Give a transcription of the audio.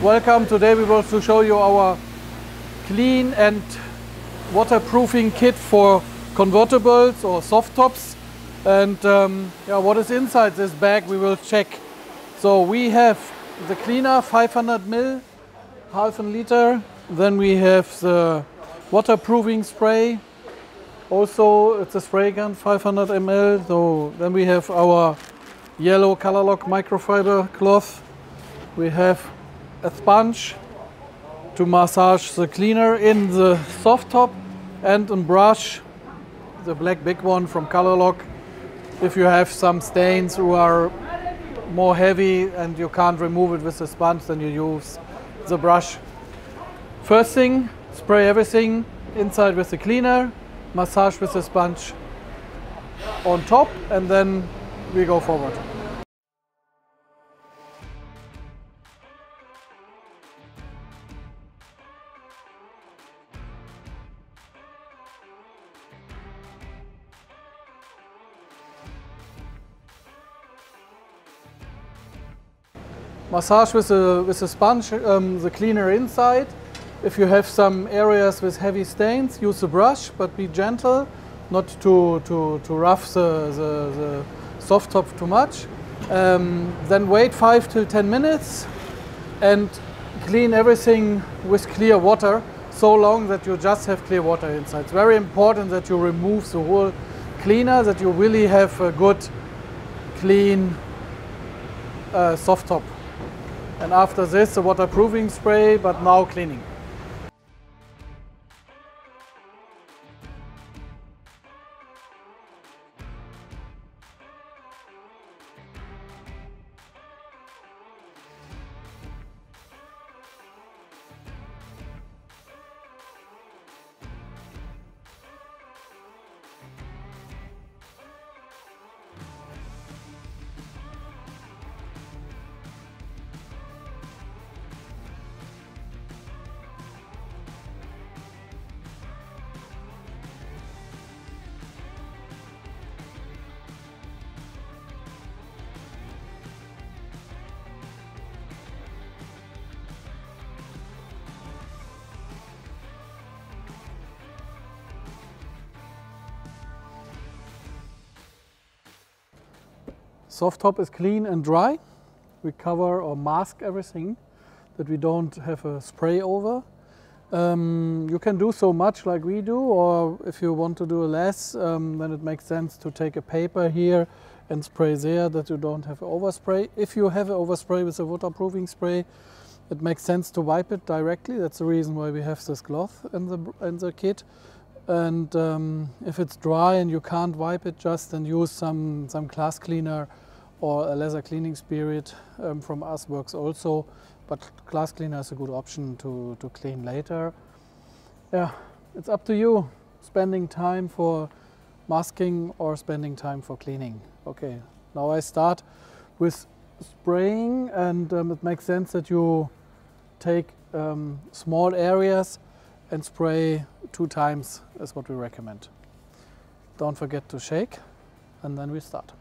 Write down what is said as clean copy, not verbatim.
Welcome. Today we will to show you our clean and waterproofing kit for convertibles or soft tops. And yeah, what is inside this bag we will check. So we have the cleaner 500 ml, half a liter. Then we have the waterproofing spray. Also it's a spray gun 500 ml. So then we have our yellow COLOURLOCK microfiber cloth. We have a sponge to massage the cleaner in the soft top, and a brush, the black big one from COLOURLOCK. If you have some stains who are more heavy and you can't remove it with the sponge, then you use the brush. First thing, spray everything inside with the cleaner, massage with the sponge on top, and then we go forward. Massage with a sponge, the cleaner inside. If you have some areas with heavy stains, use the brush, but be gentle, not to rough the soft top too much. Then wait 5 to 10 minutes and clean everything with clear water, so long that you just have clear water inside. It's very important that you remove the whole cleaner, that you really have a good, clean soft top. And after this, the waterproofing spray, but now cleaning. Soft top is clean and dry. We cover or mask everything that we don't have a spray over. You can do so much like we do, or if you want to do less, then it makes sense to take a paper here and spray there, that you don't have overspray. If you have an overspray with a waterproofing spray, it makes sense to wipe it directly. That's the reason why we have this cloth in the kit. And if it's dry and you can't wipe it, just then use some glass cleaner or a leather cleaning spirit from us works also. But glass cleaner is a good option to clean later. Yeah, it's up to you, spending time for masking or spending time for cleaning. Okay, now I start with spraying, and it makes sense that you take small areas and spray 2 times is what we recommend. Don't forget to shake, and then we start.